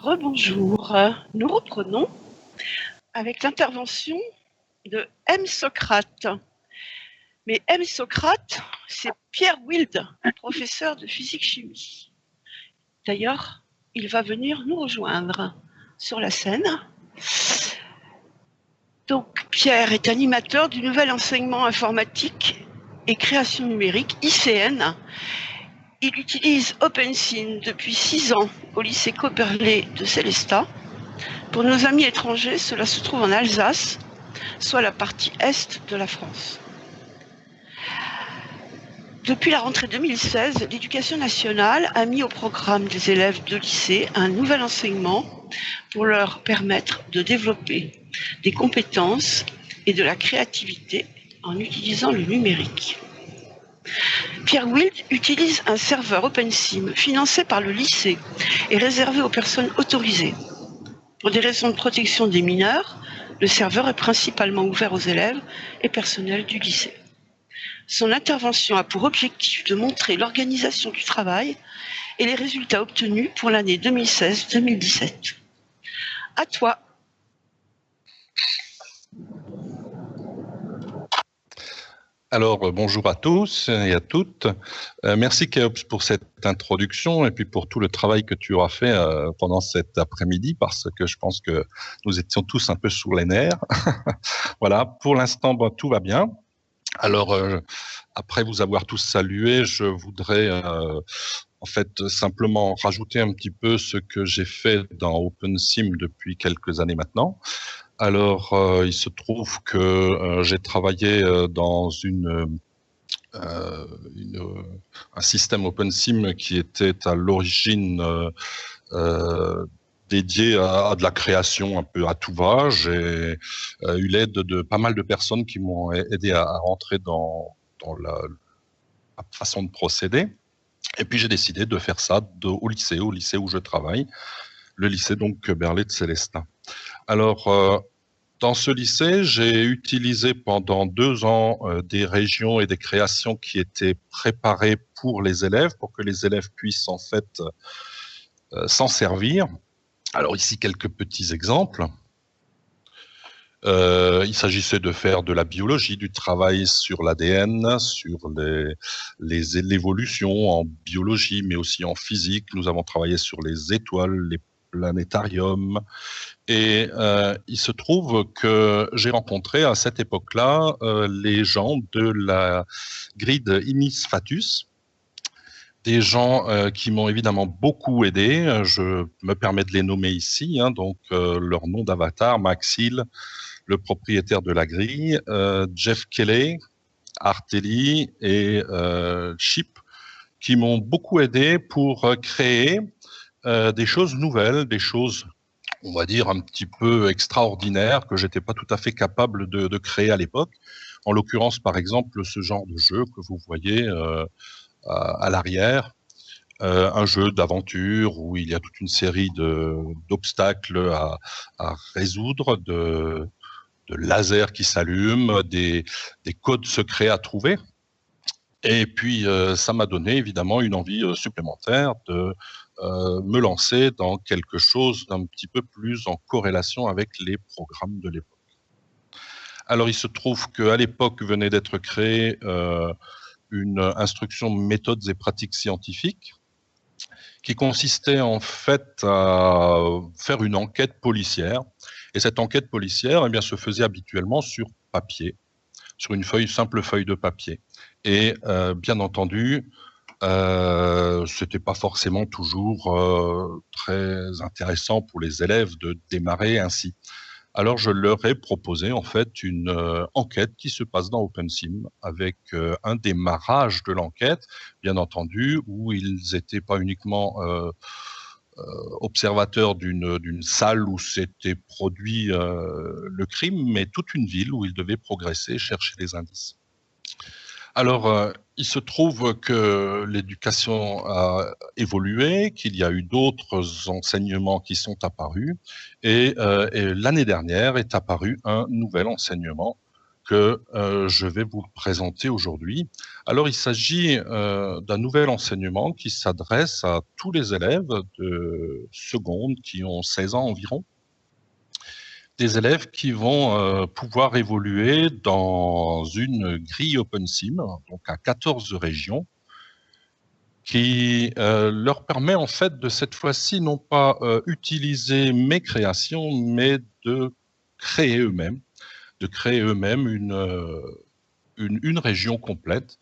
Rebonjour. Nous reprenons avec l'intervention de M. Socrate. Mais M. Socrate, c'est Pierre Wild, professeur de physique-chimie. D'ailleurs, il va venir nous rejoindre sur la scène. Donc, Pierre est animateur du nouvel enseignement informatique et création numérique, ICN. Il utilise OpenSim depuis 6 ans au lycée Copperlé de Sélestat. Pour nos amis étrangers, cela se trouve en Alsace, soit la partie est de la France. Depuis la rentrée 2016, l'Éducation nationale a mis au programme des élèves de lycée un nouvel enseignement pour leur permettre de développer des compétences et de la créativité en utilisant le numérique. Pierre Wild utilise un serveur OpenSim financé par le lycée et réservé aux personnes autorisées. Pour des raisons de protection des mineurs, le serveur est principalement ouvert aux élèves et personnels du lycée. Son intervention a pour objectif de montrer l'organisation du travail et les résultats obtenus pour l'année 2016-2017. À toi. Alors, bonjour à tous et à toutes. Merci Kéops pour cette introduction et puis pour tout le travail que tu auras fait pendant cet après-midi parce que je pense que nous étions tous un peu sous les nerfs. Voilà, pour l'instant, tout va bien. Alors, après vous avoir tous salués, je voudrais en fait simplement rajouter un petit peu ce que j'ai fait dans OpenSim depuis quelques années maintenant. Alors, il se trouve que j'ai travaillé dans un système OpenSim qui était à l'origine dédié à de la création un peu à tout va. J'ai eu l'aide de pas mal de personnes qui m'ont aidé à rentrer dans la façon de procéder. Et puis j'ai décidé de faire ça au lycée où je travaille, le lycée donc Berlé de Sélestat. Alors, dans ce lycée, j'ai utilisé pendant 2 ans des régions et des créations qui étaient préparées pour les élèves, pour que les élèves puissent en fait s'en servir. Alors ici, quelques petits exemples. Il s'agissait de faire de la biologie, du travail sur l'ADN, sur l'évolution en biologie, mais aussi en physique. Nous avons travaillé sur les étoiles, les planétariums. Et il se trouve que j'ai rencontré à cette époque-là les gens de la grille Ignis Fatuus, des gens qui m'ont évidemment beaucoup aidé. Je me permets de les nommer ici, donc leur nom d'avatar, Max Hill, le propriétaire de la grille, Jeff Kelly, Artelli et Chip, qui m'ont beaucoup aidé pour créer des choses nouvelles, des choses, on va dire, un petit peu extraordinaires que j'étais pas tout à fait capable de créer à l'époque. En l'occurrence, par exemple, ce genre de jeu que vous voyez à l'arrière, un jeu d'aventure où il y a toute une série d'obstacles à résoudre, de lasers qui s'allument, des codes secrets à trouver. Et puis, ça m'a donné évidemment une envie supplémentaire de me lancer dans quelque chose d'un petit peu plus en corrélation avec les programmes de l'époque. Alors, il se trouve qu'à l'époque venait d'être créée une instruction méthodes et pratiques scientifiques qui consistait en fait à faire une enquête policière. Et cette enquête policière, eh bien, se faisait habituellement sur papier, sur une simple feuille de papier. Et bien entendu, c'était pas forcément toujours très intéressant pour les élèves de démarrer ainsi. Alors je leur ai proposé en fait une enquête qui se passe dans OpenSim avec un démarrage de l'enquête, bien entendu, où ils étaient pas uniquement observateurs d'une salle où s'était produit le crime, mais toute une ville où ils devaient progresser, chercher des indices. Alors, il se trouve que l'éducation a évolué, qu'il y a eu d'autres enseignements qui sont apparus, et l'année dernière est apparu un nouvel enseignement que je vais vous présenter aujourd'hui. Alors, il s'agit d'un nouvel enseignement qui s'adresse à tous les élèves de seconde qui ont 16 ans environ. Des élèves qui vont pouvoir évoluer dans une grille OpenSim, donc à 14 régions, qui leur permet en fait de cette fois-ci non pas utiliser mes créations, mais de créer eux-mêmes, une région complète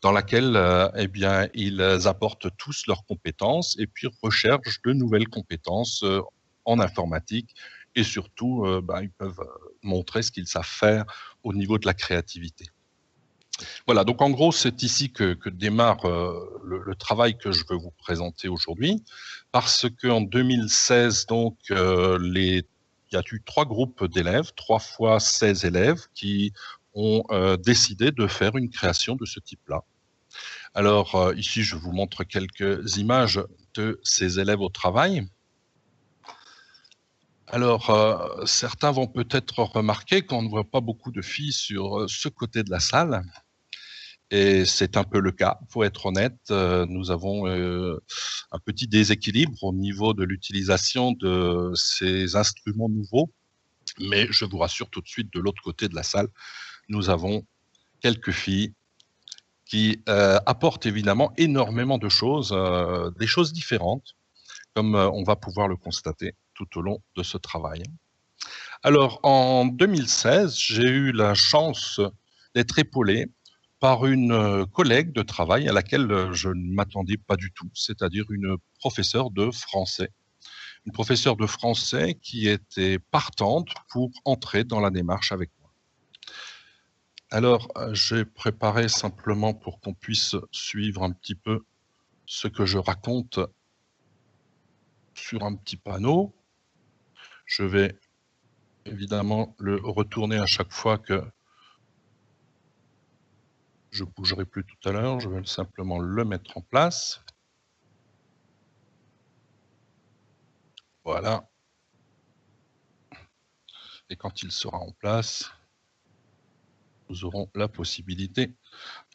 dans laquelle eh bien, ils apportent tous leurs compétences et puis recherchent de nouvelles compétences en informatique et surtout ils peuvent montrer ce qu'ils savent faire au niveau de la créativité. Voilà, donc en gros, c'est ici que démarre le travail que je veux vous présenter aujourd'hui, parce qu'en 2016, donc, il y a eu 3 groupes d'élèves, 3 fois 16 élèves, qui ont décidé de faire une création de ce type-là. Alors ici, je vous montre quelques images de ces élèves au travail. Alors, certains vont peut-être remarquer qu'on ne voit pas beaucoup de filles sur ce côté de la salle. Et c'est un peu le cas, il faut être honnête. Nous avons un petit déséquilibre au niveau de l'utilisation de ces instruments nouveaux. Mais je vous rassure tout de suite, de l'autre côté de la salle, nous avons quelques filles qui apportent évidemment énormément de choses, des choses différentes, comme on va pouvoir le constater tout au long de ce travail. Alors, en 2016, j'ai eu la chance d'être épaulé par une collègue de travail à laquelle je ne m'attendais pas du tout, c'est-à-dire une professeure de français. Une professeure de français qui était partante pour entrer dans la démarche avec moi. Alors, j'ai préparé simplement pour qu'on puisse suivre un petit peu ce que je raconte sur un petit panneau. Je vais évidemment le retourner à chaque fois que je ne bougerai plus tout à l'heure. Je vais simplement le mettre en place. Voilà. Et quand il sera en place, nous aurons la possibilité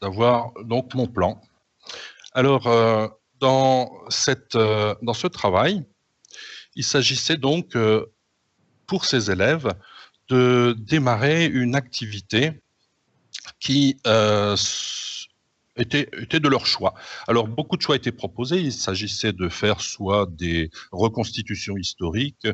d'avoir donc mon plan. Alors, dans ce travail, il s'agissait donc pour ces élèves de démarrer une activité qui était de leur choix. Alors, beaucoup de choix étaient proposés. Il s'agissait de faire soit des reconstitutions historiques,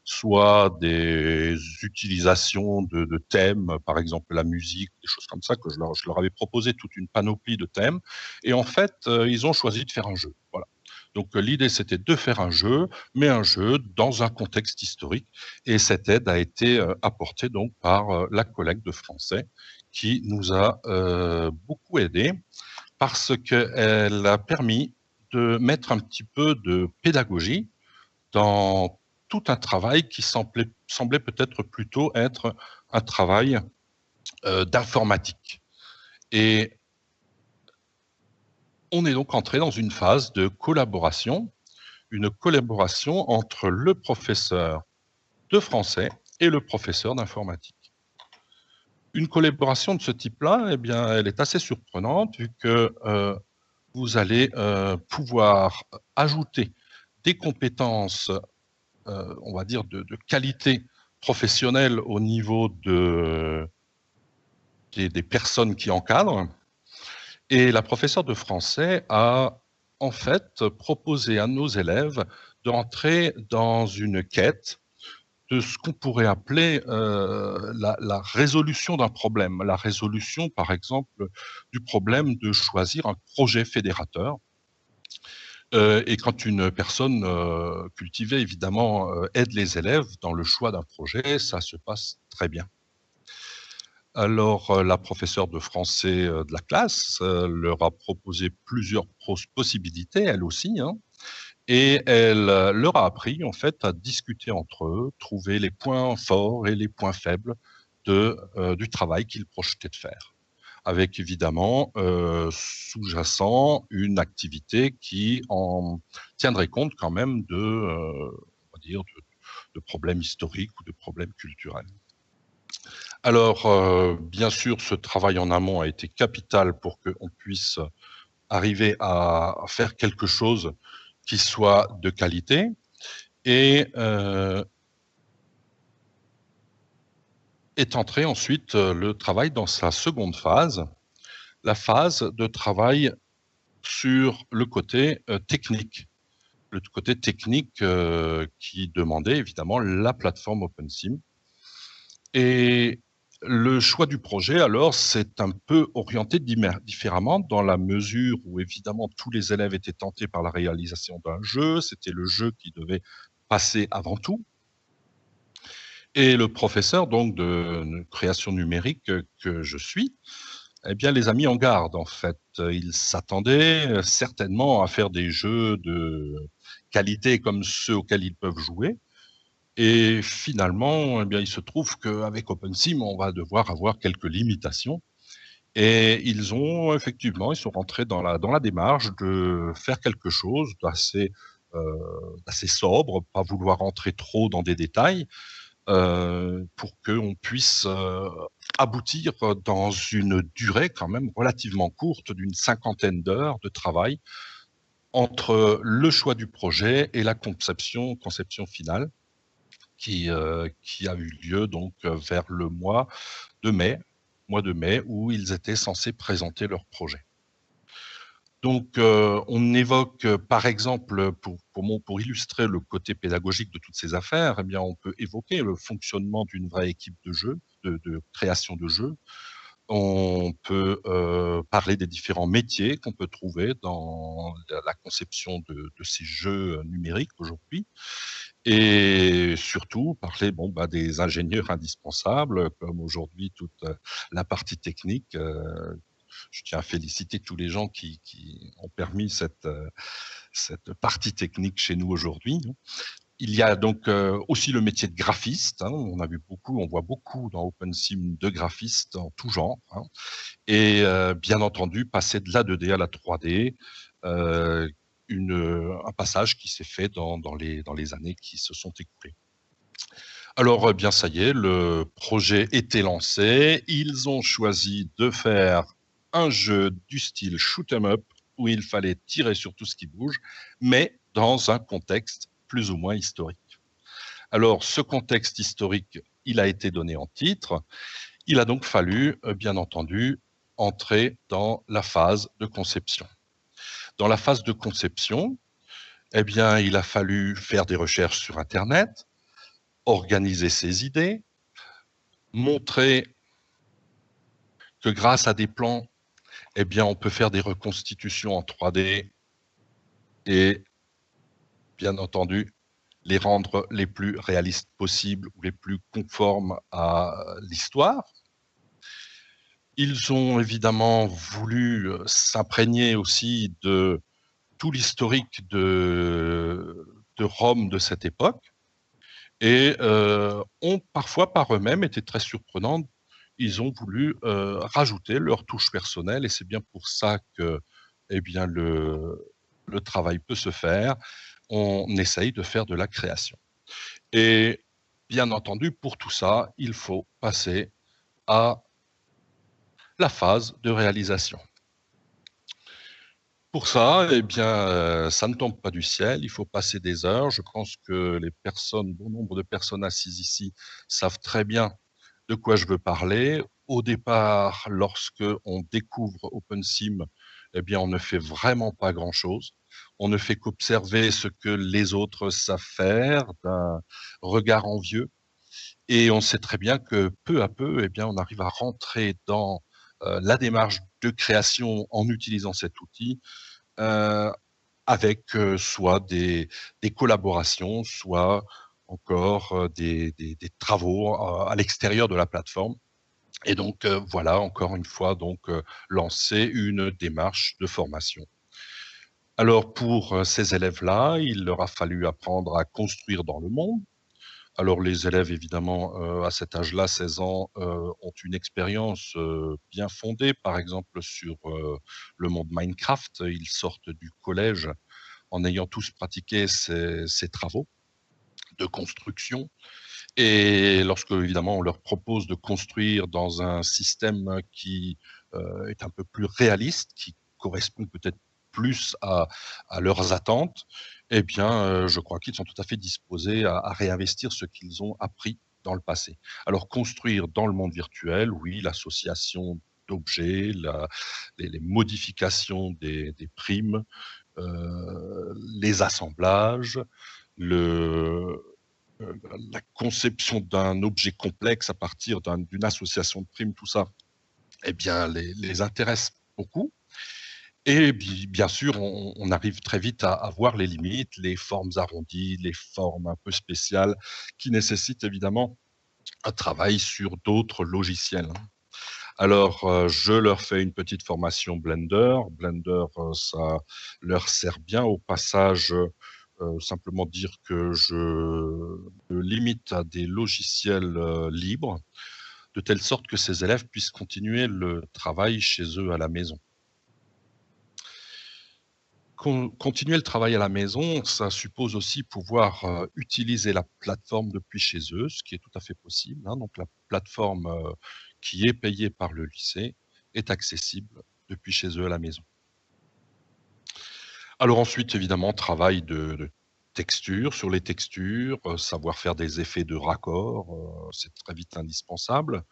soit des utilisations de thèmes, par exemple la musique, des choses comme ça, que je leur avais proposé toute une panoplie de thèmes. Et en fait, ils ont choisi de faire un jeu. Voilà. Donc l'idée, c'était de faire un jeu, mais un jeu dans un contexte historique. Et cette aide a été apportée donc par la collègue de français qui nous a beaucoup aidés parce qu'elle a permis de mettre un petit peu de pédagogie dans tout un travail qui semblait peut-être plutôt être un travail d'informatique. Et on est donc entré dans une phase de collaboration, une collaboration entre le professeur de français et le professeur d'informatique. Une collaboration de ce type-là, eh bien, elle est assez surprenante vu que vous allez pouvoir ajouter des compétences, on va dire, de qualité professionnelle au niveau des personnes qui encadrent. Et la professeure de français a en fait proposé à nos élèves d'entrer dans une quête de ce qu'on pourrait appeler la résolution d'un problème. La résolution, par exemple, du problème de choisir un projet fédérateur. Et quand une personne cultivée, évidemment, aide les élèves dans le choix d'un projet, ça se passe très bien. Alors, la professeure de français de la classe leur a proposé plusieurs possibilités, elle aussi, hein, et elle leur a appris en fait à discuter entre eux, trouver les points forts et les points faibles du travail qu'ils projetaient de faire, avec évidemment sous-jacent une activité qui en tiendrait compte quand même on va dire de problèmes historiques ou de problèmes culturels. Alors, bien sûr, ce travail en amont a été capital pour qu'on puisse arriver à faire quelque chose qui soit de qualité. Et est entré ensuite le travail dans sa seconde phase, la phase de travail sur le côté technique. Le côté technique qui demandait évidemment la plateforme OpenSim. Et le choix du projet, alors, c'est un peu orienté différemment dans la mesure où, évidemment, tous les élèves étaient tentés par la réalisation d'un jeu. C'était le jeu qui devait passer avant tout. Et le professeur, donc, de création numérique que je suis, eh bien, les a mis en garde, en fait. Ils s'attendaient certainement à faire des jeux de qualité comme ceux auxquels ils peuvent jouer. Et finalement, eh bien, il se trouve qu'avec OpenSim, on va devoir avoir quelques limitations. Et ils ont effectivement, ils sont rentrés dans la démarche de faire quelque chose d'assez sobre, pas vouloir rentrer trop dans des détails, pour qu'on puisse aboutir dans une durée quand même relativement courte d'une 50aine d'heures de travail entre le choix du projet et la conception finale qui a eu lieu donc vers le mois de mai, où ils étaient censés présenter leur projet. Donc, on évoque, par exemple, pour illustrer le côté pédagogique de toutes ces affaires, eh bien, on peut évoquer le fonctionnement d'une vraie équipe de jeu, de création de jeux. On peut parler des différents métiers qu'on peut trouver dans la conception de ces jeux numériques aujourd'hui. Et surtout parler des ingénieurs indispensables, comme aujourd'hui toute la partie technique. Je tiens à féliciter tous les gens qui ont permis cette partie technique chez nous aujourd'hui. Il y a donc aussi le métier de graphiste. On voit beaucoup dans OpenSim de graphistes en tout genre. Et bien entendu, passer de la 2D à la 3D, un passage qui s'est fait dans les années qui se sont écoulées. Alors, bien ça y est, le projet était lancé. Ils ont choisi de faire un jeu du style shoot 'em up où il fallait tirer sur tout ce qui bouge, mais dans un contexte plus ou moins historique. Alors, ce contexte historique, il a été donné en titre. Il a donc fallu, bien entendu, entrer dans la phase de conception. Dans la phase de conception, eh bien, il a fallu faire des recherches sur Internet, organiser ses idées, montrer que grâce à des plans, eh bien, on peut faire des reconstitutions en 3D et, bien entendu, les rendre les plus réalistes possibles ou les plus conformes à l'histoire. Ils ont évidemment voulu s'imprégner aussi de tout l'historique de Rome de cette époque et ont parfois par eux-mêmes été très surprenants. Ils ont voulu rajouter leur touche personnelle et c'est bien pour ça que eh bien, le travail peut se faire. On essaye de faire de la création. Et bien entendu, pour tout ça, il faut passer à la phase de réalisation. Pour ça, eh bien, ça ne tombe pas du ciel, il faut passer des heures. Je pense que bon nombre de personnes assises ici savent très bien de quoi je veux parler. Au départ, lorsque on découvre OpenSim, eh bien, on ne fait vraiment pas grand-chose. On ne fait qu'observer ce que les autres savent faire d'un regard envieux. Et on sait très bien que peu à peu, eh bien, on arrive à rentrer dans la démarche de création en utilisant cet outil euh, avec soit des collaborations, soit encore des travaux à l'extérieur de la plateforme. Et donc voilà, encore une fois, donc lancer une démarche de formation. Alors pour ces élèves-là, il leur a fallu apprendre à construire dans le monde. Alors les élèves, évidemment, à cet âge-là, 16 ans, ont une expérience bien fondée, par exemple sur le monde Minecraft. Ils sortent du collège en ayant tous pratiqué ces travaux de construction. Et lorsque, évidemment, on leur propose de construire dans un système qui est un peu plus réaliste, qui correspond peut-être plus à leurs attentes, eh bien, je crois qu'ils sont tout à fait disposés à réinvestir ce qu'ils ont appris dans le passé. Alors, construire dans le monde virtuel, oui, l'association d'objets, les modifications des primes, les assemblages, le, la conception d'un objet complexe à partir d'une association de primes, tout ça, eh bien, les intéresse beaucoup. Et bien sûr, on arrive très vite à voir les limites, les formes arrondies, les formes un peu spéciales, qui nécessitent évidemment un travail sur d'autres logiciels. Alors, je leur fais une petite formation Blender. Blender, ça leur sert bien. Au passage, simplement dire que je me limite à des logiciels libres, de telle sorte que ces élèves puissent continuer le travail chez eux à la maison. Continuer le travail à la maison, ça suppose aussi pouvoir utiliser la plateforme depuis chez eux, ce qui est tout à fait possible, hein. Donc la plateforme qui est payée par le lycée est accessible depuis chez eux à la maison. Alors ensuite, évidemment, travail de texture, sur les textures, savoir faire des effets de raccord, c'est très vite indispensable.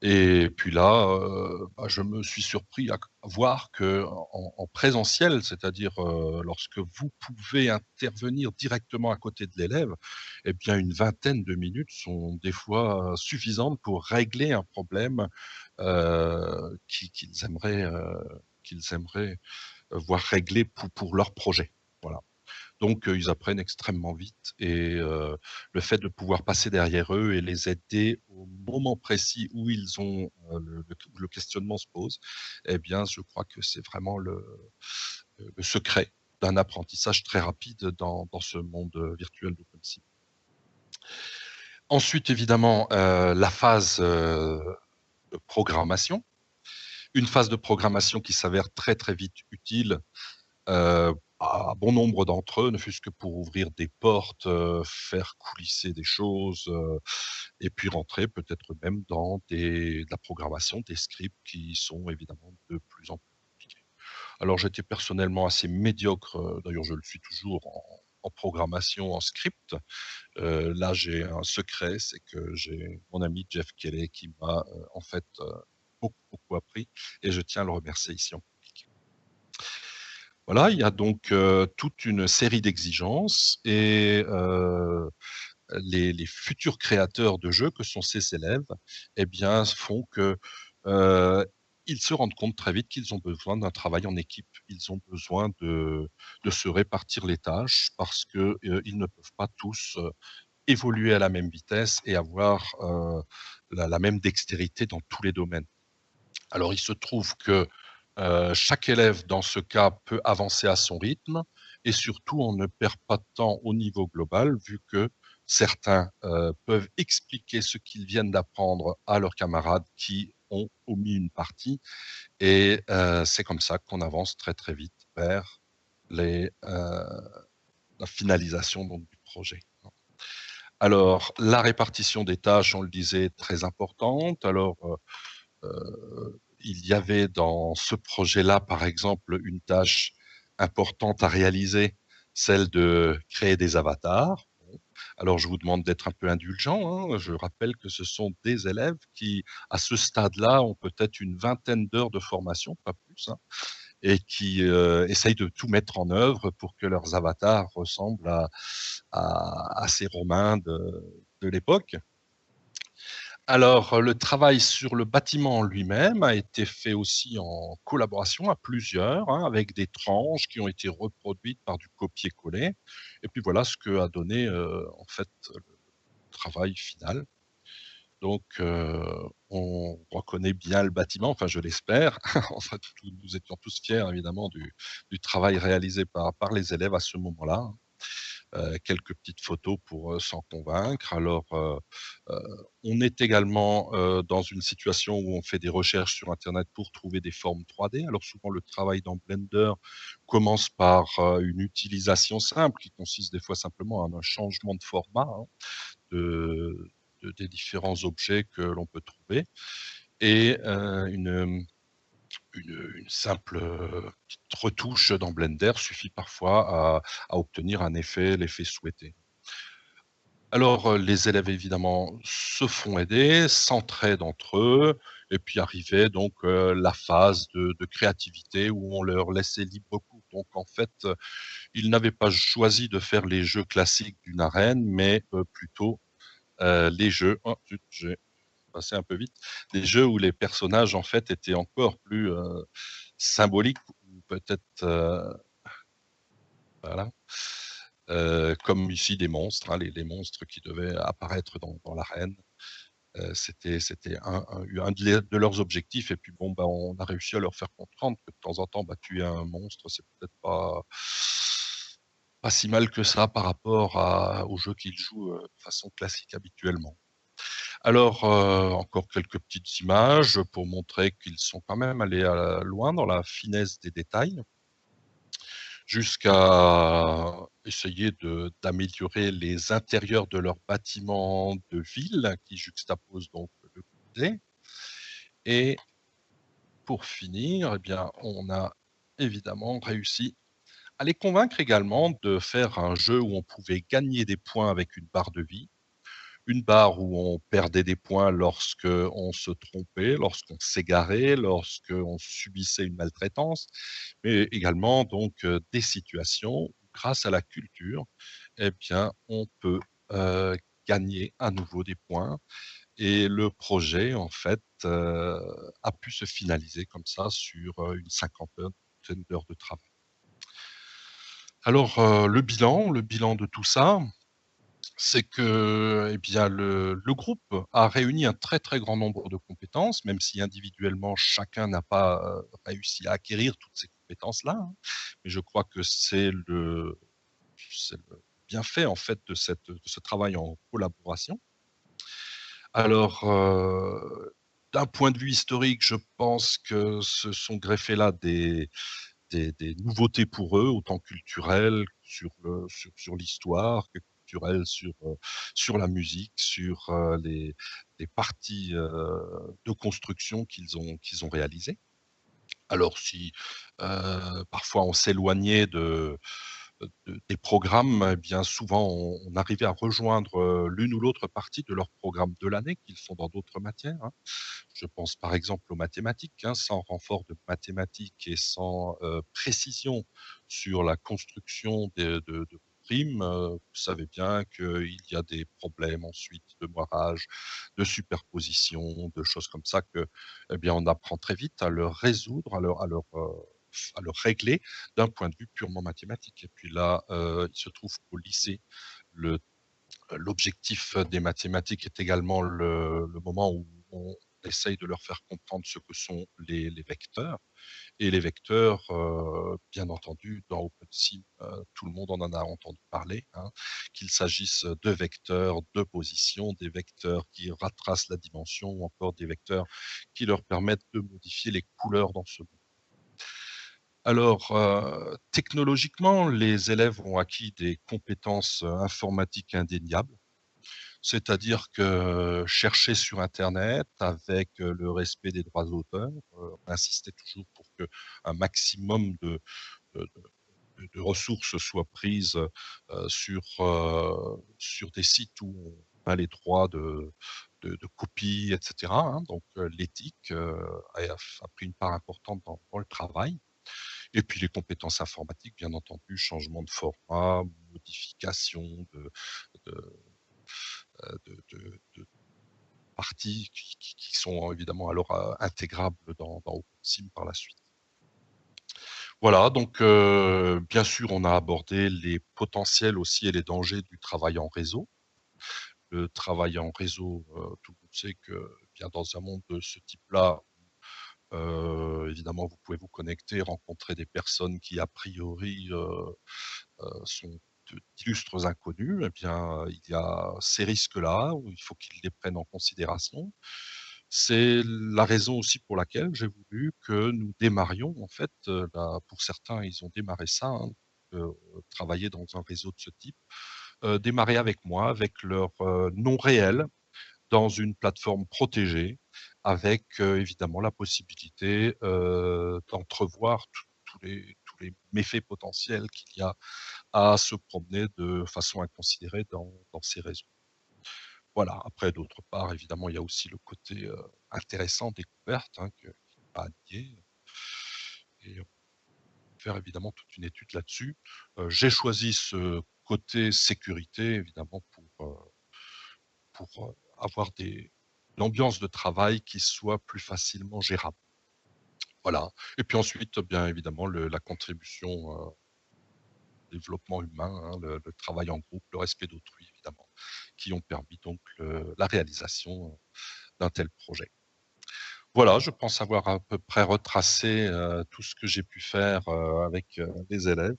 Et puis là, je me suis surpris à voir qu'en présentiel, c'est-à-dire, lorsque vous pouvez intervenir directement à côté de l'élève, eh bien une vingtaine de minutes sont des fois suffisantes pour régler un problème, qu'ils aimeraient voir réglé pour leur projet. Voilà. Donc, ils apprennent extrêmement vite et le fait de pouvoir passer derrière eux et les aider au moment précis où ils ont, le questionnement se pose, eh bien, je crois que c'est vraiment le secret d'un apprentissage très rapide dans ce monde virtuel d'OpenSea. Ensuite, évidemment, la phase de programmation. Une phase de programmation qui s'avère très, très vite utile à bon nombre d'entre eux, ne fût-ce que pour ouvrir des portes, faire coulisser des choses, et puis rentrer peut-être même dans de la programmation, des scripts qui sont évidemment de plus en plus compliqués. Alors j'étais personnellement assez médiocre, d'ailleurs je le suis toujours en programmation, en script. Là j'ai un secret, c'est que j'ai mon ami Jeff Kelly qui m'a, en fait, beaucoup, beaucoup appris et je tiens à le remercier ici en public. Voilà, il y a donc toute une série d'exigences et les futurs créateurs de jeux que sont ces élèves, eh bien, font que, heu, ils se rendent compte très vite qu'ils ont besoin d'un travail en équipe. Ils ont besoin de se répartir les tâches parce que, ils ne peuvent pas tous, évoluer à la même vitesse et avoir, la même dextérité dans tous les domaines. Alors il se trouve que, chaque élève dans ce cas peut avancer à son rythme et surtout on ne perd pas de temps au niveau global vu que certains, peuvent expliquer ce qu'ils viennent d'apprendre à leurs camarades qui ont omis une partie et c'est comme ça qu'on avance très, très vite vers les, la finalisation donc du projet. Alors la répartition des tâches, on le disait, est très importante. Alors, il y avait dans ce projet-là, par exemple, une tâche importante à réaliser, celle de créer des avatars. Bon, alors je vous demande d'être un peu indulgent, hein. Je rappelle que ce sont des élèves qui, à ce stade-là, ont peut-être une vingtaine d'heures de formation, pas plus, hein, et qui, essayent de tout mettre en œuvre pour que leurs avatars ressemblent à ces Romains de l'époque. Alors, le travail sur le bâtiment en lui-même a été fait aussi en collaboration à plusieurs, hein, avec des tranches qui ont été reproduites par du copier-coller. Et puis voilà ce que a donné, en fait, le travail final. Donc, on reconnaît bien le bâtiment, enfin je l'espère. Enfin, nous étions tous fiers évidemment du travail réalisé par les élèves à ce moment-là. Quelques petites photos pour, s'en convaincre. Alors, on est également, dans une situation où on fait des recherches sur internet pour trouver des formes 3D. Alors souvent le travail dans Blender commence par, une utilisation simple qui consiste des fois simplement en un changement de format, hein. des différents objets que l'on peut trouver et une simple petite retouche dans Blender suffit parfois à obtenir l'effet souhaité. Alors, les élèves évidemment se font aider, s'entraident entre eux et puis arrivait donc, la phase de créativité où on leur laissait libre cours. Donc en fait, ils n'avaient pas choisi de faire les jeux classiques d'une arène, mais, plutôt, les jeux oh zut, j'ai passé un peu vite. Les jeux où les personnages en fait étaient encore plus, symboliques ou peut-être, voilà. Comme ici des monstres, hein, les monstres qui devaient apparaître dans l'arène. C'était un de leurs objectifs et puis bon, bah, on a réussi à leur faire comprendre que de temps en temps, bah, tuer un monstre, c'est peut-être pas si mal que ça par rapport aux jeux qu'ils jouent, de façon classique habituellement. Alors, encore quelques petites images pour montrer qu'ils sont quand même allés, loin dans la finesse des détails. Jusqu'à essayer d'améliorer les intérieurs de leurs bâtiments de ville qui juxtaposent donc le côté. Et pour finir, eh bien, on a évidemment réussi à les convaincre également de faire un jeu où on pouvait gagner des points avec une barre de vie, une barre où on perdait des points lorsque on se trompait, lorsqu'on s'égarait, lorsqu'on subissait une maltraitance, mais également donc, des situations où grâce à la culture, eh bien, on peut, gagner à nouveau des points et le projet en fait, a pu se finaliser comme ça sur, une cinquantaine d'heures de travail. Alors, le bilan de tout ça, c'est que, eh bien, le groupe a réuni un très, très grand nombre de compétences, même si individuellement chacun n'a pas, réussi à acquérir toutes ces compétences-là, hein. Mais je crois que c'est le bienfait en fait de ce travail en collaboration. Alors, d'un point de vue historique, je pense que se sont greffés là des nouveautés pour eux, autant culturelles sur l'histoire que culturelles sur la musique, sur, les parties, de construction qu'ils ont réalisées. Alors si, parfois on s'éloignait des programmes, eh bien souvent on arrivait à rejoindre, l'une ou l'autre partie de leur programme de l'année qu'ils font dans d'autres matières, hein. Je pense par exemple aux mathématiques, hein, sans renfort de mathématiques et sans, précision sur la construction de primes, vous savez bien qu'il y a des problèmes ensuite de moirage, de superposition, de choses comme ça que, eh bien, on apprend très vite à leur résoudre, à leur régler d'un point de vue purement mathématique. Et puis là, il se trouve qu'au lycée, le l'objectif des mathématiques est également le moment où on essaye de leur faire comprendre ce que sont les vecteurs. Et les vecteurs, bien entendu, dans OpenSim, tout le monde en a entendu parler, hein, qu'il s'agisse de vecteurs de position, des vecteurs qui retracent la dimension ou encore des vecteurs qui leur permettent de modifier les couleurs dans ce monde. Alors, technologiquement, les élèves ont acquis des compétences, informatiques indéniables. C'est-à-dire que chercher sur internet avec, le respect des droits d'auteur, on insistait toujours pour qu'un maximum de de ressources soient prises, sur des sites où on a les droits de copie et cetera, hein. Donc, l'éthique, a pris une part importante dans le travail et puis les compétences informatiques, bien entendu, changement de format, modification de, de parties qui sont évidemment alors, intégrables dans OpenSim par la suite. Voilà, donc bien sûr, on a abordé les potentiels aussi et les dangers du travail en réseau. Le travail en réseau, tout le monde sait que, eh bien, dans un monde de ce type-là, évidemment, vous pouvez vous connecter, rencontrer des personnes qui a priori, sont d'illustres inconnus. Eh bien, il y a ces risques-là où il faut qu'ils les prennent en considération. C'est la raison aussi pour laquelle j'ai voulu que nous démarrions en fait, là pour certains, ils ont démarré ça, hein, travailler dans un réseau de ce type, démarrer avec moi, avec leur nom réel, dans une plateforme protégée, avec évidemment la possibilité d'entrevoir tous les méfaits potentiels qu'il y a à se promener de façon inconsidérée dans ces réseaux. Voilà, après d'autre part, évidemment, il y a aussi le côté intéressant, découverte, hein, qui n'est pas à nier. Et on peut faire évidemment toute une étude là-dessus. J'ai choisi ce côté sécurité, évidemment, pour avoir une ambiance de travail qui soit plus facilement gérable. Voilà. Et puis ensuite, bien évidemment, la contribution au développement humain, hein, le travail en groupe, le respect d'autrui, évidemment, qui ont permis donc la réalisation d'un tel projet. Voilà, je pense avoir à peu près retracé tout ce que j'ai pu faire avec les élèves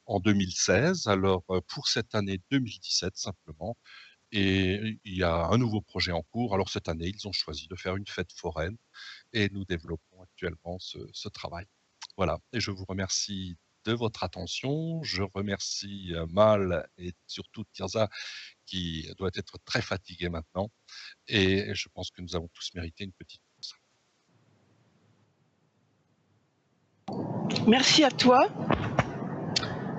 en 2016. Alors, pour cette année 2017 simplement, et il y a un nouveau projet en cours. Alors cette année, ils ont choisi de faire une fête foraine et nous développons actuellement ce travail. Voilà, et je vous remercie de votre attention. Je remercie Mal et surtout Tirza qui doit être très fatigué maintenant. Et je pense que nous avons tous mérité une petite pause. Merci à toi.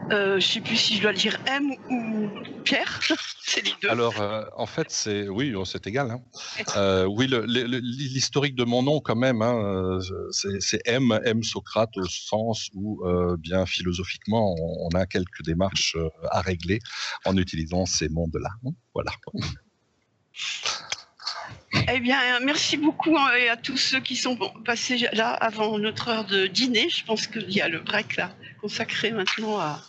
Je ne sais plus si je dois dire M ou Pierre, c'est les deux. Alors, en fait, oui, c'est égal. Hein. Oui, l'historique de mon nom, quand même, hein, c'est M Socrate, au sens où, bien philosophiquement, on a quelques démarches à régler en utilisant ces mondes-là. Voilà. Eh bien, merci beaucoup et à tous ceux qui sont passés là avant notre heure de dîner. Je pense qu'il y a le break là consacré maintenant à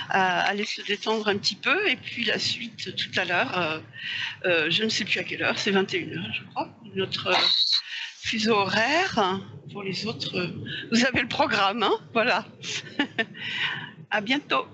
aller se détendre un petit peu. Et puis la suite tout à l'heure, je ne sais plus à quelle heure, c'est 21h je crois, notre fuseau horaire. Pour les autres, vous avez le programme, hein, voilà. À bientôt.